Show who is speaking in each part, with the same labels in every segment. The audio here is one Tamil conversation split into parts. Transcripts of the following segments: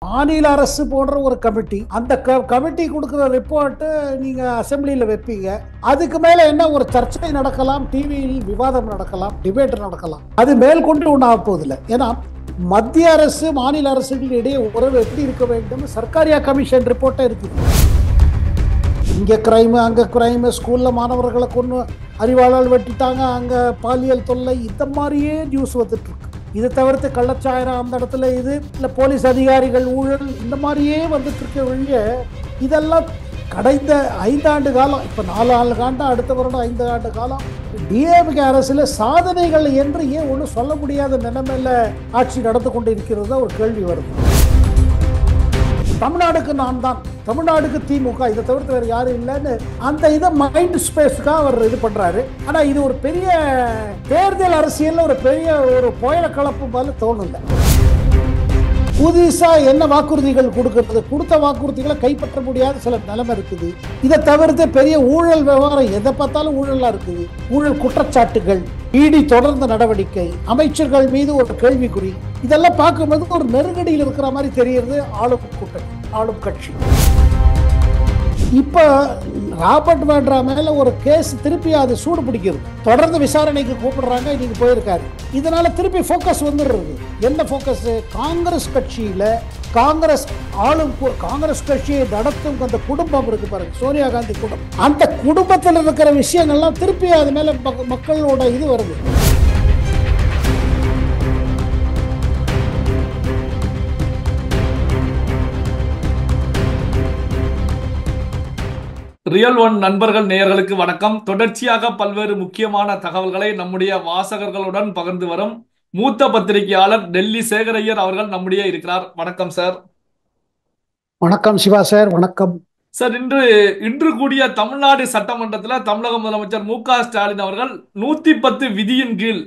Speaker 1: மாநில அரசு போன்ற ஒரு கமிட்டி, அந்த கமிட்டி கொடுக்குற ரிப்போர்ட் நீங்க அசெம்பிளியில் வைப்பீங்க. அதுக்கு மேல என்ன ஒரு சர்ச்சை நடக்கலாம், டிவியில் விவாதம் நடக்கலாம், டிபேட் நடக்கலாம். அது மேல் கொண்டு ஒன்றாக போதில்லை. ஏன்னா மத்திய அரசு மாநில அரசுகள் இடையே உறவு எப்படி இருக்க வேண்டும் சர்க்காரியா கமிஷன் ரிப்போர்ட்டே இருக்குது. இங்கே கிரைமு அங்கே கிரைமு, ஸ்கூலில் மாணவர்களை கொண்டு அறிவாளால் வெட்டிட்டாங்க, அங்கே பாலியல் தொல்லை, இந்த மாதிரியே நியூஸ் வந்துட்டு இருக்கு. இது தவிர்த்து கள்ளச்சாயிரம் அந்த இடத்துல இது இல்லை, போலீஸ் அதிகாரிகள் ஊழல், இந்த மாதிரியே வந்துட்டு இருக்க வழிய இதெல்லாம் கடைந்த 5 ஆண்டு காலம், இப்போ 4 ஆண்டு அடுத்த வருடம் 5 ஆண்டு காலம் டிஎம்கே அரசில் சாதனைகள் என்று ஏன் ஒன்றும் சொல்ல முடியாத நிலைமையில் ஆட்சி நடந்து கொண்டு இருக்கிறதா ஒரு கேள்வி வருது. தமிழ்நாடுக்கு நான் தான், தமிழ்நாடுக்கு திமுக, இதை தவிர்த்து வேறு யாரும் இல்லைன்னு அந்த இதை மைண்ட் ஸ்பேஸ்க்காக அவர் இது பண்றாரு. ஆனா இது ஒரு பெரிய தேர்தல் அரசியல், ஒரு பெரிய ஒரு புயல கலப்பு போல தோணுங்க. புதுசா என்ன வாக்குறுதிகள் கொடுக்கறது, கொடுத்த வாக்குறுதிகளை கைப்பற்ற முடியாத சில நிலைமை இருக்குது. இதை தவிர்த்து பெரிய ஊழல் விவகாரம், எதை பார்த்தாலும் ஊழலா இருக்குது. ஊழல் குற்றச்சாட்டுகள், இடி தொடர்ந்த நடவடிக்கை, அமைச்சர்கள் மீது ஒரு கேள்விக்குறி, இதெல்லாம் பார்க்கும்போது ஒரு நெருக்கடியில் இருக்கிற மாதிரி தெரியுது ஆளும் கூட்டணி, ஆளும் கட்சி. இப்ப ராபர்ட் வாத்ரா மேல ஒரு கேஸ் திருப்பி அது சூடு பிடிக்கிறது, தொடர்ந்து விசாரணைக்கு கூப்பிடுறாங்க, இன்னைக்கு போயிருக்காரு. இதனால திருப்பி போக்கஸ் வந்துடுறது. என்ன போக்கஸ்? காங்கிரஸ் கட்சியில காங்கிரஸ் ஆளும் காங்கிரஸ் கட்சியை நடத்தும் அந்த குடும்பம் இருக்கு பாருங்க, சோனியா காந்தி குடும்பம், அந்த குடும்பத்தில் இருக்கிற விஷயங்கள்லாம் திருப்பி அது மேல மக்களோட இது வருது.
Speaker 2: ரியல் ஒன் நண்பர்கள் நேயர்களுக்கு வணக்கம். தொடர்ச்சியாக பல்வேறு முக்கியமான தகவல்களை நம்முடைய வாசகர்களுடன் பகிர்ந்து வரும் மூத்த பத்திரிகையாளர் டெல்லி சேகரையர் அவர்கள் நம்முடைய இருக்கிறார். வணக்கம் சார்.
Speaker 1: வணக்கம் சிவா சார். வணக்கம்
Speaker 2: சார். இன்று கூடிய தமிழ்நாடு சட்டமன்றத்தில் தமிழக முதலமைச்சர் மு.க. ஸ்டாலின் அவர்கள் 110 விதியின் கீழ்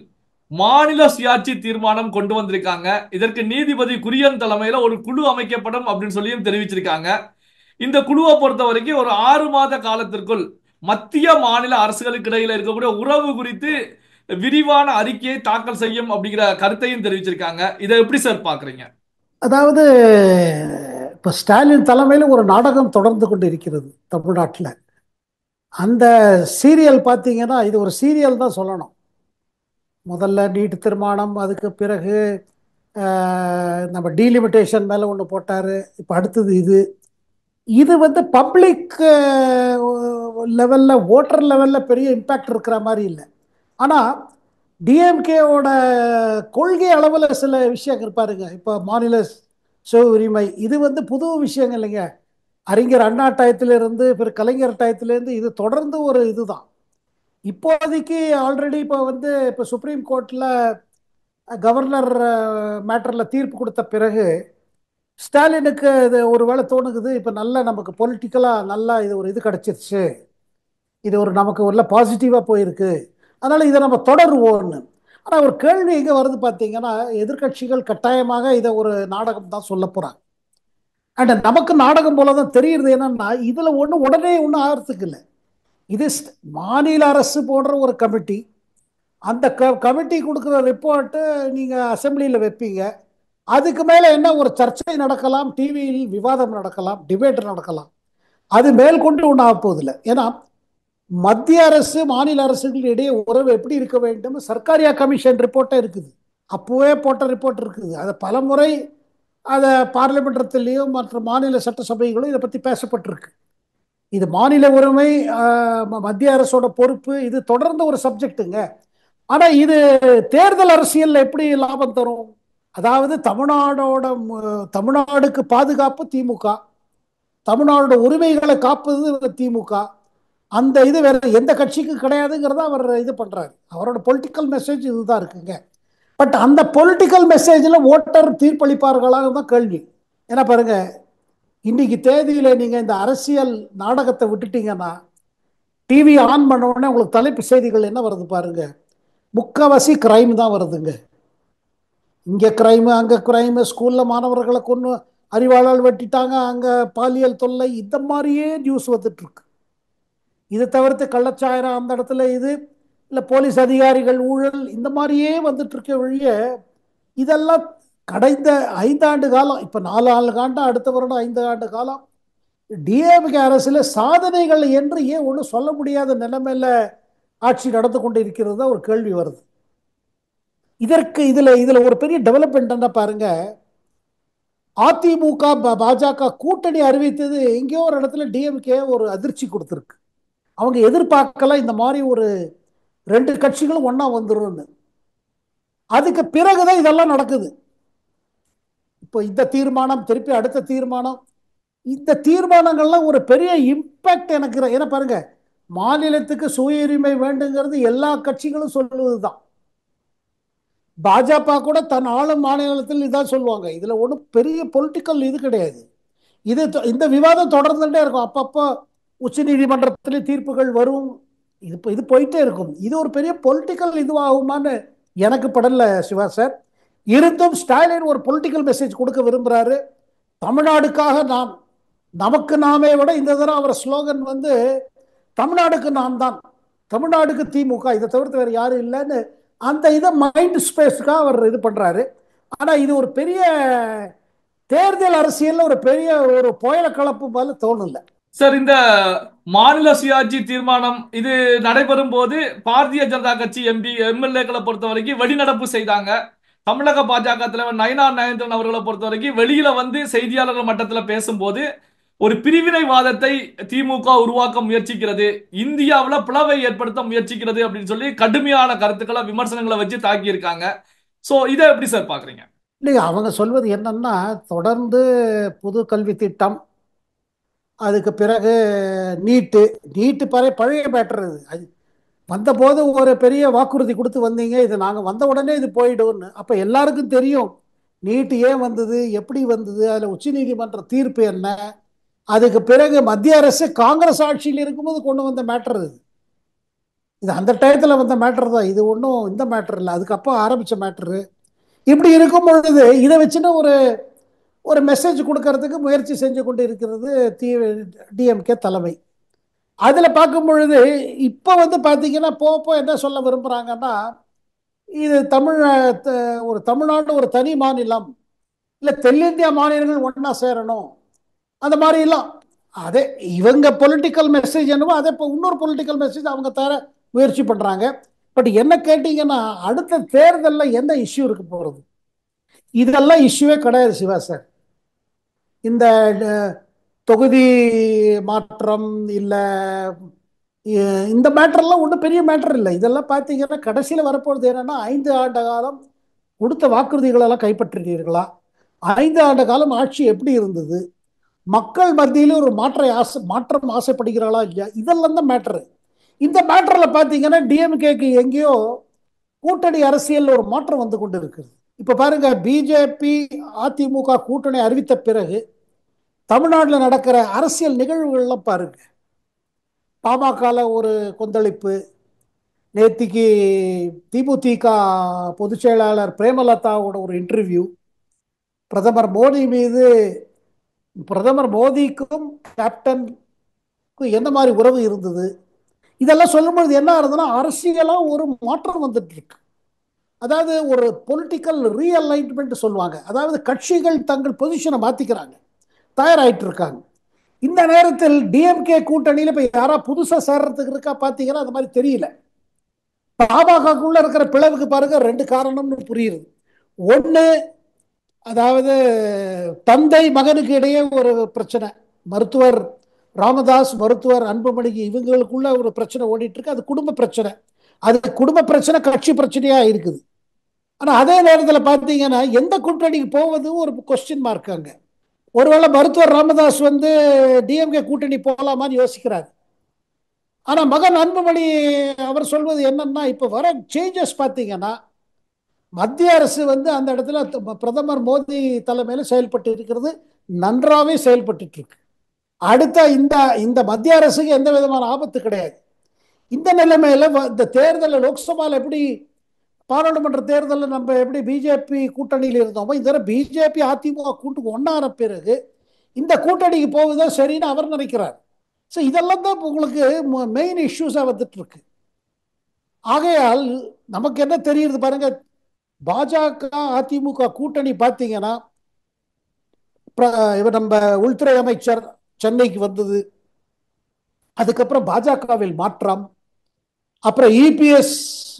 Speaker 2: மாநில சுயாட்சி தீர்மானம் கொண்டு வந்திருக்காங்க. இதற்கு நீதிபதி குரியன் தலைமையில ஒரு குழு அமைக்கப்படும் அப்படின்னு சொல்லியும் தெரிவிச்சிருக்காங்க. இந்த குழுவை பொறுத்த வரைக்கும் ஒரு 6 மாத காலத்திற்குள் மத்திய மாநில அரசுகளுக்கு இடையில இருக்கக்கூடிய உறவு குறித்து விரிவான அறிக்கையை தாக்கல் செய்யும் அப்படிங்கிற கருத்தையும் தெரிவிச்சிருக்காங்க. இதை எப்படி சார் பாக்குறீங்க?
Speaker 1: அதாவது இப்போ ஸ்டாலின் தலைமையில் ஒரு நாடகம் தொடர்ந்து கொண்டு இருக்கிறது தமிழ்நாட்டில். அந்த சீரியல் பார்த்தீங்கன்னா இது ஒரு சீரியல் தான் சொல்லணும். முதல்ல நீட் தீர்மானம், அதுக்கு பிறகு நம்ம டீலிமிட்டேஷன் மேலே ஒன்று போட்டார், இப்போ அடுத்தது இது. இது வந்து பப்ளிக் லெவலில், ஓட்டர் லெவலில் பெரிய இம்பேக்ட் இருக்கிற மாதிரி இல்லை. ஆனால் டிஎம்கேவோட கொள்கை அளவில் சில விஷயம் இருப்பாருங்க. இப்போ மாநில சுய உரிமை, இது வந்து புது விஷயம் இல்லைங்க. அறிஞர் அண்ணா டயத்திலிருந்து பிறகு கலைஞர் டயத்திலேருந்து இது தொடர்ந்து ஒரு இதுதான். இப்போதைக்கு ஆல்ரெடி இப்போ சுப்ரீம் கோர்ட்டில் கவர்னர் மேட்டரில் தீர்ப்பு கொடுத்த பிறகு ஸ்டாலினுக்கு இது ஒரு வேளை தோணுக்குது, இப்போ நல்லா நமக்கு பொலிட்டிக்கலாக நல்லா இது ஒரு இது கிடச்சிருச்சு, இது ஒரு நமக்கு உள்ள பாசிட்டிவாக போயிருக்கு, அதனால் இதை நம்ம தொடருவோம்னு. ஆனால் ஒரு கேள்வி எங்கே வருது பார்த்தீங்கன்னா, எதிர்கட்சிகள் கட்டாயமாக இதை ஒரு நாடகம் தான் சொல்ல போகிறாங்க. அண்ட் நமக்கு நாடகம் போல தான் தெரியுது. என்னன்னா இதில் உடனே ஒன்றும் ஆகிறதுக்கு இல்லை. இது மாநில அரசு போன்ற ஒரு கமிட்டி, அந்த கமிட்டி கொடுக்குற ரிப்போர்ட்டு நீங்கள் அசெம்பிளியில் வைப்பீங்க. அதுக்கு மேலே என்ன ஒரு சர்ச்சை நடக்கலாம், டிவியில் விவாதம் நடக்கலாம், டிபேட் நடக்கலாம். அது மேல் கொண்டு ஒன்றாக போதில்லை. ஏன்னா மத்திய அரசு மாநில அரசுகள் இடையே உறவு எப்படி இருக்க வேண்டும் சர்க்காரியா கமிஷன் ரிப்போர்ட்டே இருக்குது, அப்போவே போட்ட ரிப்போர்ட் இருக்குது. அதை பல முறை அதை பார்லிமெண்டத்திலையும் மற்ற மாநில சட்டசபைகளும் இதை பற்றி பேசப்பட்டிருக்கு. இது மாநில உரிமை, மத்திய அரசோட பொறுப்பு, இது தொடர்ந்த ஒரு சப்ஜெக்டுங்க. ஆனால் இது தேர்தல் அரசியல் எப்படி லாபம் தரும்? அதாவது தமிழ்நாடுக்கு பாதுகாப்பு திமுக, தமிழ்நாடோட உரிமைகளை காப்பது திமுக, அந்த இது வேற எந்த கட்சிக்கும் கிடையாதுங்கிறத அவர் இது பண்றாரு. அவரோட பொலிட்டிக்கல் மெசேஜ் இதுதான் இருக்குங்க. பட் அந்த பொலிட்டிக்கல் மெசேஜில் ஓட்டர் தீர்ப்பளிப்பார்களாக தான் கேள்வி. ஏன்னா பாருங்க, இன்னைக்கு தேதியில நீங்க இந்த அரசியல் நாடகத்தை விட்டுட்டீங்கன்னா, டிவி ஆன் பண்ண உடனே உங்களுக்கு தலைப்பு செய்திகள் என்ன வருது பாருங்க, முக்காவாசி கிரைம் தான் வருதுங்க. இங்கே கிரைமு அங்கே கிரைமு, ஸ்கூலில் மாணவர்களை கொண்டு அறிவாளால் வெட்டிட்டாங்க, அங்கே பாலியல் தொல்லை, இந்த மாதிரியே நியூஸ் வந்துட்டு இருக்கு. இதை தவிர்த்து கள்ளச்சாயிரம் அந்த இடத்துல இது இல்லை, போலீஸ் அதிகாரிகள் ஊழல், இந்த மாதிரியே வந்துட்டு இருக்க வழிய இதெல்லாம் கடந்த 5 ஆண்டு காலம், இப்போ 4 ஆண்டு அடுத்த வருடம் 5 ஆண்டு காலம் டிஎம்கே அரசில் சாதனைகள் என்று ஏன் ஒன்றும் சொல்ல முடியாத நிலைமையில ஆட்சி நடந்து கொண்டு இருக்கிறது தான் ஒரு கேள்வி வருது. இதுல ஒரு பெரிய டெவலப்மெண்ட் என்ன பாருங்க, அதிமுக பாஜக கூட்டணி அறிவித்தது எங்கேயோ ஒரு இடத்துல டிஎம்கே ஒரு அதிர்ச்சி கொடுத்துருக்கு. அவங்க எதிர்பார்க்கல இந்த மாதிரி ஒரு 2 கட்சிகளும் ஒண்ணா வந்துரும்னு. அதுக்கு பிறகுதான் இதெல்லாம் நடக்குது. இப்போ இந்த தீர்மானம், திருப்பி அடுத்த தீர்மானம், இந்த தீர்மானங்கள்லாம் ஒரு பெரிய இம்பாக்ட் எனக்கு. ஏன்னா பாருங்க, மாநிலத்துக்கு சுயஉரிமை வேண்டுங்கிறது எல்லா கட்சிகளும் சொல்லுவதுதான். பாஜக கூட தன் ஆளும் மாநிலத்தில் இதான் சொல்லுவாங்க. இதுல ஒன்றும் பெரிய பொலிட்டிக்கல் இது கிடையாது. இந்த விவாதம் தொடர்ந்துட்டே இருக்கும். அப்பப்போ உச்ச நீதிமன்றத்திலே தீர்ப்புகள் வரும். இது போயிட்டே இருக்கும். இது ஒரு பெரிய பொலிட்டிக்கல் இதுவாகுமான்னு எனக்கு படல சிவா சார். இருந்தும் ஸ்டாலின் ஒரு பொலிட்டிக்கல் மெசேஜ் கொடுக்க விரும்புகிறாரு. தமிழ்நாடுக்காக நாம், நமக்கு நாமே விட இந்த தடவை அவர் ஸ்லோகன் வந்து தமிழ்நாடுக்கு நாம் தான், தமிழ்நாடுக்கு திமுக, இதை தவிர்த்து வேறு யாரும் இல்லைன்னு அந்த இதை மைண்ட் ஸ்பேஸ்க்காக அவர் இது பண்ணுறாரு. ஆனால் இது ஒரு பெரிய தேர்தல் அரசியலில் ஒரு பெரிய ஒரு புயல கலப்பு போல தோணல
Speaker 2: சார். இந்த மாநில சுயாட்சி தீர்மானம் இது நடைபெறும் போது பாரதிய ஜனதா கட்சி எம்எல்ஏக்களை பொறுத்த வரைக்கும் வெளிநடப்பு செய்தாங்க. தமிழக பாஜக தலைவர் நயினார் நாகேந்திரன் அவர்களை பொறுத்த வரைக்கும் வெளியில வந்து செய்தியாளர்கள் மட்டத்தில் பேசும்போது ஒரு பிரிவினைவாதத்தை திமுக உருவாக்க முயற்சிக்கிறது, இந்தியாவில் பிளவை ஏற்படுத்த முயற்சிக்கிறது அப்படின்னு சொல்லி கடுமையான கருத்துக்களை, விமர்சனங்களை வச்சு தாக்கி இருக்காங்க. சோ இதை எப்படி சார் பாக்குறீங்க?
Speaker 1: இல்லைங்க, அவங்க சொல்வது என்னன்னா, தொடர்ந்து புது கல்வி திட்டம், அதுக்கு பிறகு நீட்டு. பழைய பேட்டர். அது வந்தபோது ஒரு பெரிய வாக்குறுதி கொடுத்து வந்தீங்க, இது நாங்கள் வந்த உடனே இது போயிடும்னு. அப்போ எல்லாருக்கும் தெரியும் நீட்டு ஏன் வந்தது, எப்படி வந்தது, அதில் உச்சநீதிமன்ற தீர்ப்பு என்ன. அதுக்கு பிறகு மத்திய அரசு காங்கிரஸ் ஆட்சியில் இருக்கும்போது கொண்டு வந்த மேட்டர் இது அந்த டயத்தில் வந்த மேட்டர் தான். இது ஒன்றும் இந்த மேட்டர் இல்லை, அதுக்கப்புறம் ஆரம்பித்த மேட்டரு. இப்படி இருக்கும் பொழுது இதை வச்சுன்னு ஒரு ஒரு மெசேஜ் கொடுக்கறதுக்கு முயற்சி செஞ்சு கொண்டு இருக்கிறது டிஎம்கே தலைமை. அதில் பார்க்கும் பொழுது இப்போ வந்து பார்த்தீங்கன்னா போப்போ என்ன சொல்ல விரும்புகிறாங்கன்னா, இது ஒரு தமிழ்நாடு ஒரு தனி மாநிலம், இல்லை தென்னிந்தியா மாநிலங்கள் ஒன்றா சேரணும், அந்த மாதிரிலாம். அதே இவங்க பொலிட்டிக்கல் மெசேஜ் என்னவோ அதே இப்போ இன்னொரு பொலிட்டிக்கல் மெசேஜ் அவங்க தர முயற்சி பண்ணுறாங்க. பட் என்ன கேட்டிங்கன்னா, அடுத்த தேர்தலில் என்ன இஷ்யூ இருக்க போகிறது, இதெல்லாம் இஷ்யூவே கிடையாது சிவா சார். இந்த தொகுதி மாற்றம் இல்லை, இந்த மேட்டர்லாம் ஒன்றும் பெரிய மேட்டர் இல்லை. இதெல்லாம் பார்த்தீங்கன்னா கடைசியில் வரப்போகிறது என்னென்னா, 5 ஆண்டு காலம் கொடுத்த வாக்குறுதிகளெல்லாம் கைப்பற்றினீர்களா, 5 ஆண்டு காலம் ஆட்சி எப்படி இருந்தது, மக்கள் மத்தியில் ஒரு மாற்றம் ஆசைப்படுகிறாளா இல்லையா, இதெல்லாம் தான் மேட்ரு. இந்த மேட்டரில் பார்த்தீங்கன்னா டிஎம்கேக்கு எங்கேயோ கூட்டணி அரசியல் ஒரு மாற்றம் வந்து கொண்டு இருக்குது. இப்போ பாருங்க, பிஜேபி அதிமுக கூட்டணி அறிவித்த பிறகு தமிழ்நாட்டில் நடக்கிற அரசியல் நிகழ்வுகள்லாம் பாருங்க. பாமகல ஒரு கொந்தளிப்பு, நேத்திக்கு தேமுதிக பொதுச் செயலாளர் பிரேமலதாவோட ஒரு இன்டர்வியூ, பிரதமர் மோடி மீது, பிரதமர் மோடிக்கும் கேப்டனுக்கும் என்ன மாதிரி உறவு இருந்தது, இதெல்லாம் சொல்லும்பொழுது என்ன ஆகுதுன்னா, அரசியலாக ஒரு மாற்றம் வந்துட்டு இருக்கு. அதாவது ஒரு பொலிட்டிக்கல் ரீஅலைன்மெண்ட் சொல்லுவாங்க. அதாவது கட்சிகள் தங்கள் பொசிஷனை மாற்றிக்கிறாங்க, தயாராகிட்டு இருக்காங்க. இந்த நேரத்தில் டிஎம்கே கூட்டணியில் இப்போ யாராவது புதுசாக சேர்றதுக்கு இருக்கா பார்த்தீங்கன்னா அது மாதிரி தெரியல. பாமகக்குள்ள இருக்கிற பிளவுக்கு பாருங்க 2 காரணம்னு புரியுது. ஒன்று, அதாவது தந்தை மகனுக்கு இடையே ஒரு பிரச்சனை, மருத்துவர் ராமதாஸ் மருத்துவர் அன்புமணிக்கு இவங்களுக்குள்ள ஒரு பிரச்சனை ஓடிட்டு இருக்கு. அது குடும்ப பிரச்சனை. அது குடும்ப பிரச்சனை கட்சி பிரச்சனையா இருக்குது. ஆனால் அதே நேரத்தில் பார்த்தீங்கன்னா எந்த கூட்டணிக்கு போவது ஒரு கொஸ்டின் மார்க் அங்க. ஒருவேளை மருத்துவர் ராமதாஸ் வந்து டிஎம்கே கூட்டணி போகலாமான்னு யோசிக்கிறார். ஆனால் மகன் அன்புமணி அவர் சொல்வது என்னன்னா, இப்போ வர சேஞ்சஸ் பார்த்தீங்கன்னா மத்திய அரசு வந்து அந்த இடத்துல பிரதமர் மோடி தலைமையில் செயல்பட்டு இருக்கிறது, நன்றாகவே செயல்பட்டு இருக்கு. அடுத்த இந்த மத்திய அரசுக்கு எந்த விதமான ஆபத்து கிடையாது. இந்த நிலைமையில் இந்த தேர்தலில் லோக்சபாவில் எப்படி பாராளுமன்ற தேர்தலில் நம்ம எப்படி பிஜேபி கூட்டணியில் இருந்தோமோ, இந்த பிஜேபி அதிமுக கூட்டுக்கு ஒன்றான பிறகு இந்த கூட்டணிக்கு போகுதோ சரின்னு அவர் நினைக்கிறார். ஸோ இதெல்லாம் தான் உங்களுக்கு மெயின் இஷ்யூஸாக வந்துட்டு இருக்கு. ஆகையால் நமக்கு என்ன தெரியுது பாருங்க, பாஜக அதிமுக கூட்டணி பார்த்தீங்கன்னா, இவர் நம்ம உள்துறை அமைச்சர் சென்னைக்கு வந்தது, அதுக்கப்புறம் பாஜகவில் மாற்றம், அப்புறம் இபிஎஸ்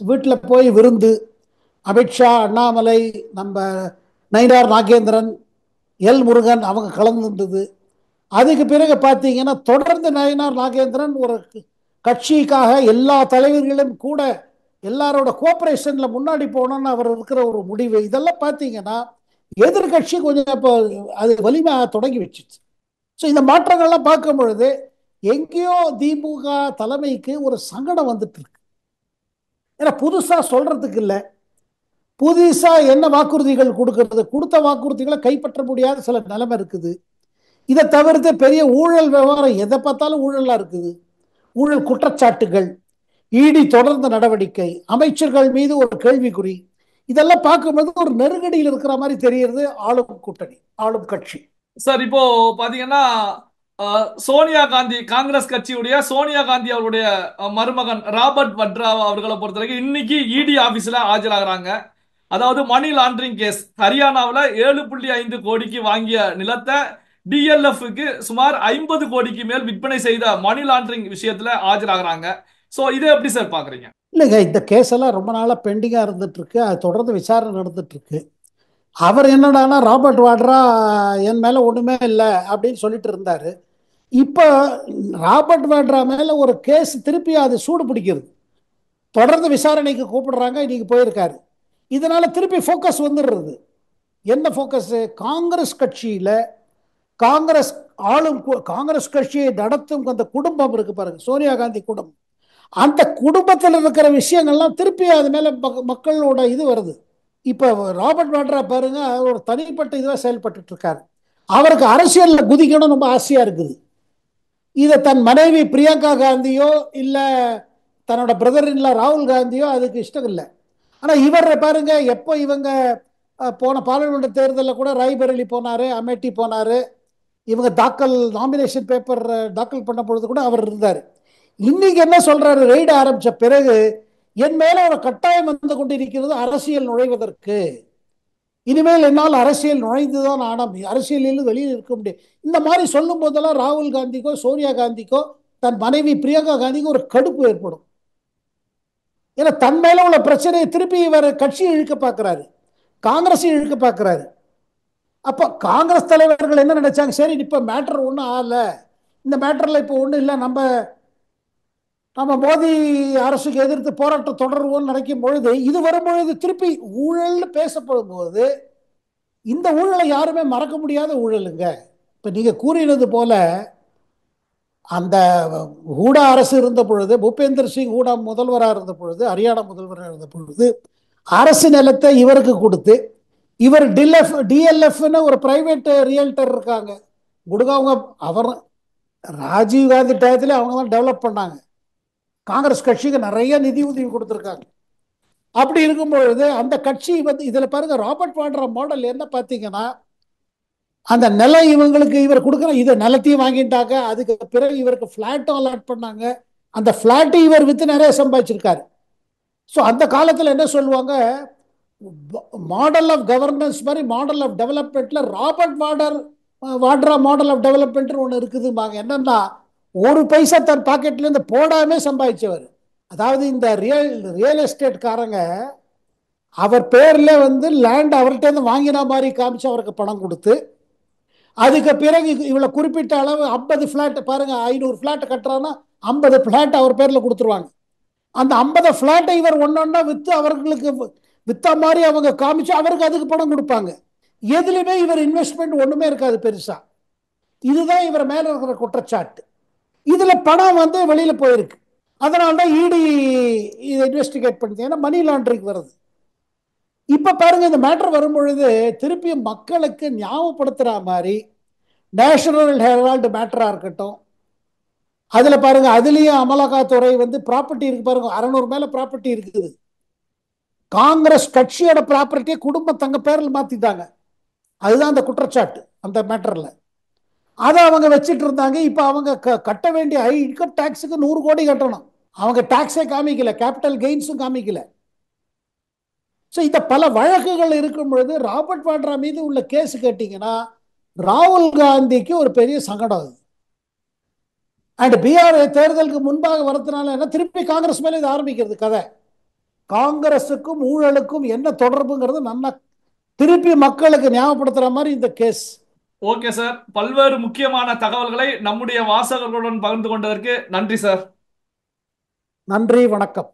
Speaker 1: வீட்டில் போய் விருந்து, அமித்ஷா, அண்ணாமலை, நம்ம நயினார் நாகேந்திரன், எல் முருகன் அவங்க கலந்துருந்தது. அதுக்கு பிறகு பார்த்தீங்கன்னா தொடர்ந்து நயினார் நாகேந்திரன் ஒரு கட்சிக்காக எல்லா தலைவர்களும் கூட எல்லாரோட கோஆபரேஷன்ல முன்னாடி போனோம்னு அவர் இருக்கிற ஒரு முடிவு, இதெல்லாம் பார்த்தீங்கன்னா எதிர்கட்சி கொஞ்சம் இப்போ அது வலிமை தொடங்கி வச்சிச்சு. ஸோ இந்த மாற்றங்கள்லாம் பார்க்கும் பொழுது எங்கேயோ திமுக தலைமைக்கு ஒரு சங்கடம் வந்துட்டு இருக்கு. ஏன்னா புதுசா சொல்றதுக்கு இல்லை, புதுசா என்ன வாக்குறுதிகள் கொடுக்கறது, கொடுத்த வாக்குறுதிகளை கைப்பற்ற முடியாத சில நிலைமை இருக்குது. இதை தவிர்த்து பெரிய ஊழல் விவகாரம் எதை பார்த்தாலும் ஊழலா இருக்குது. ஊழல் குற்றச்சாட்டுகள், இடி தொடர்ந்த நடவடிக்கை, அமைச்சர்கள் மீது ஒரு கேள்விக்குறி, இதெல்லாம் பார்க்கும்போது ஒரு நெருக்கடியில் இருக்கிற மாதிரி தெரியுது ஆளும் கூட்டணி, ஆளும் கட்சி.
Speaker 2: சார் இப்போ பாத்தீங்கன்னா சோனியா காந்தி, காங்கிரஸ் கட்சியுடைய சோனியா காந்தி அவருடைய மருமகன் ராபர்ட் வத்ரா அவர்களை பொறுத்த வரைக்கும் இன்னைக்கு இடி ஆபீஸ்ல ஆஜராகிறாங்க. அதாவது மணி லாண்டரிங் கேஸ், ஹரியானாவில் 7.5 கோடிக்கு வாங்கிய நிலத்தை டிஎல்எஃப்க்கு சுமார் 50 கோடிக்கு மேல் விற்பனை செய்த மணி லாண்டரிங் விஷயத்துல ஆஜராகிறாங்க. சோ இதை எப்படி சார் பாக்குறீங்க?
Speaker 1: இல்லைங்க, இந்த கேஸ் எல்லாம் ரொம்ப நாளாக பெண்டிங்காக இருந்துட்டு இருக்கு, அது தொடர்ந்து விசாரணை நடந்துட்டு இருக்கு. அவர் என்னடானா ராபர்ட் வாட்ரா என் மேலே ஒன்றுமே இல்லை அப்படின்னு சொல்லிட்டு இருந்தார். இப்போ ராபர்ட் வாட்ரா மேலே ஒரு கேஸ் திருப்பி அது சூடு பிடிக்கிறது, தொடர்ந்து விசாரணைக்கு கூப்பிடுறாங்க, இன்னைக்கு போயிருக்காரு. இதனால திருப்பி ஃபோக்கஸ் வந்துடுறது. என்ன ஃபோக்கஸ்? காங்கிரஸ் கட்சியில் காங்கிரஸ் ஆளும் காங்கிரஸ் கட்சியை நடத்தும் அந்த குடும்பம் இருக்கு பாருங்க, சோனியா காந்தி குடும்பம், அந்த குடும்பத்தில் இருக்கிற விஷயங்கள்லாம் திருப்பி அது மேலே மக்களோட இது வருது. இப்போ ராபர்ட் வாட்ரா பாருங்க, ஒரு தனிப்பட்ட இதுவாக செயல்பட்டு இருக்காரு. அவருக்கு அரசியலில் குதிக்கணும் ரொம்ப ஆசையாக இருக்குது. இதை தன் மனைவி பிரியங்கா காந்தியோ இல்லை தன்னோட பிரதர் இல்ல ராகுல் காந்தியோ அதுக்கு இஷ்டம் இல்லை. ஆனால் இவர் பாருங்க, எப்போ இவங்க போன பார்லிமெண்ட் தேர்தலில் கூட ராய்பரேலி போனார், அமேட்டி போனார், இவங்க நாமினேஷன் பேப்பர் தாக்கல் பண்ண பொழுது கூட அவர் இருந்தார். இன்னைக்கு என்ன சொல்றாரு, ரெய்டு ஆரம்பிச்ச பிறகு என் மேல ஒரு கட்டாயம் வந்து கொண்டிருக்கிறது அரசியல் நுழைவதற்கு, இனிமேல் என்னால் அரசியல் நுழைந்துதான் ஆனம், அரசியலில் வெளியில் இருக்க முடியும். இந்த மாதிரி சொல்லும் போதெல்லாம் ராகுல் காந்திக்கோ சோனியா காந்திக்கோ தன் மனைவி பிரியங்கா காந்திக்கோ ஒரு கடுப்பு ஏற்படும். ஏன்னா தன் மேல உள்ள பிரச்சனையை திருப்பி இவர் கட்சியை இழுக்க பார்க்கிறாரு, காங்கிரஸை இழுக்க பார்க்கிறாரு. அப்போ காங்கிரஸ் தலைவர்கள் என்ன நினைச்சாங்க, சரி இப்போ மேட்டர் ஒன்றும் ஆகல, இந்த மேட்டரில் இப்போ ஒன்றும் இல்லை, நம்ம மோடி அரசுக்கு எதிர்த்து போராட்டம் தொடருவோம்னு நினைக்கும் பொழுது, இது வரும்பொழுது திருப்பி ஊழல்னு பேசப்படும் போது, இந்த ஊழலை யாருமே மறக்க முடியாத ஊழலுங்க. இப்போ நீங்கள் கூறினது போல அந்த ஹூடா அரசு இருந்த பொழுது, பூபேந்தர் சிங் ஹூடா முதல்வராக இருந்த பொழுது, ஹரியானா முதல்வராக இருந்த பொழுது அரசு நிலத்தை இவருக்கு கொடுத்து, இவர் டிஎல்எஃப்னு ஒரு பிரைவேட் ரியல்டர் இருக்காங்க குடுகாவங்க, அவர் ராஜீவ் காந்தி டயத்துல அவங்க தான் டெவலப் பண்ணாங்க, காங்கிரஸ் கட்சிக்கு நிறைய நிதி உதவி கொடுத்துருக்காங்க. அப்படி இருக்கும்பொழுது அந்த கட்சி வந்து இதில் பாருங்க, ராபர்ட் வாட்ரா மாடல் என்ன பார்த்தீங்கன்னா, அந்த நிலம் இவங்களுக்கு இவர் கொடுக்குற இதை நிலத்தையும் வாங்கிட்டாங்க, அதுக்கு பிறகு இவருக்கு ஃப்ளாட்டும் அலாட் பண்ணாங்க, அந்த ஃப்ளாட்டு இவர் வித்து நிறைய சம்பாதிச்சிருக்காரு. ஸோ அந்த காலத்தில் என்ன சொல்லுவாங்க, மாடல் ஆஃப் கவர்னன்ஸ் மாதிரி மாடல் ஆஃப் டெவலப்மெண்ட்ல Robert Vadra model of development ஒன்று இருக்குதுப்பாங்க. என்னன்னா, ஒரு பைசா தன் பாக்கெட்லேருந்து போடாமல் சம்பாதிச்சவர். அதாவது இந்த ரியல் எஸ்டேட் காரங்க அவர் பேர்ல வந்து லேண்ட் அவர்கிட்ட வாங்கின மாதிரி காமிச்சு அவருக்கு பணம் கொடுத்து, அதுக்கு பிறகு இவ்வளவு குறிப்பிட்ட அளவு 50 பிளாட் பாருங்க, 500 பிளாட் கட்டுறான்னா 50 பிளாட் அவர் பேர்ல கொடுத்துருவாங்க. அந்த 50 பிளாட்டை இவர் ஒன்னொன்னா வித்து அவர்களுக்கு வித்த மாதிரி அவங்க காமிச்சு அவருக்கு அதுக்கு பணம் கொடுப்பாங்க. எதுலையுமே இவர் இன்வெஸ்ட்மெண்ட் ஒண்ணுமே இருக்காது பெருசா. இதுதான் இவர் மேல இருக்கிற குற்றச்சாட்டு. இதுல பணம் வந்து வெளியில போயிருக்கு, அதனால்தான் இடி இதை இன்வெஸ்டிகேட் பண்ணுது, ஏன்னா மணி லாண்டரிங் வருது. இப்ப பாருங்க, இந்த மேட்டர் வரும்பொழுது திருப்பி மக்களுக்கு ஞாபகப்படுத்துற மாதிரி நேஷனல் ஹெரால்டு மேட்டரா இருக்கட்டும், அதுல பாருங்க, அதுலயும் அமலாக்கத்துறை வந்து ப்ராப்பர்ட்டி இருக்கு பாருங்க, 600 மேல ப்ராப்பர்ட்டி இருக்குது. காங்கிரஸ் கட்சியோட ப்ராப்பர்ட்டியை குடும்பம் தங்க பேரில் மாத்திட்டாங்க, அதுதான் அந்த குற்றச்சாட்டு அந்த மேட்டர்ல. அதை அவங்க வச்சுட்டு இருந்தாங்க. இப்ப அவங்க கட்ட வேண்டிய இன்கம் டாக்ஸுக்கு 100 கோடி கட்டணும். அவங்க டாக்ஸே காமிக்கல, கேபிட்டல் கெயின்ஸும் காமிக்கல. ஸோ இந்த பல வழக்குகள் இருக்கும் பொழுது ராபர்ட் வாட்ரா மீது உள்ள கேஸ் கேட்டீங்கன்னா ராகுல் காந்திக்கு ஒரு பெரிய சங்கடம் அது. அண்ட் பீகார் தேர்தலுக்கு முன்பாக வரதுனால என்ன, திருப்பி காங்கிரஸ் மேலே இது ஆரம்பிக்கிறது கதை. காங்கிரஸுக்கும் ஊழலுக்கும் என்ன தொடர்புங்கிறது நம்ம திருப்பி மக்களுக்கு ஞாபகப்படுத்துற மாதிரி இந்த கேஸ்.
Speaker 2: ஓகே சார், பல்வேறு முக்கியமான தகவல்களை நம்முடைய வாசகர்களுடன் பகிர்ந்து கொண்டதற்கு நன்றி சார்.
Speaker 1: நன்றி, வணக்கம்.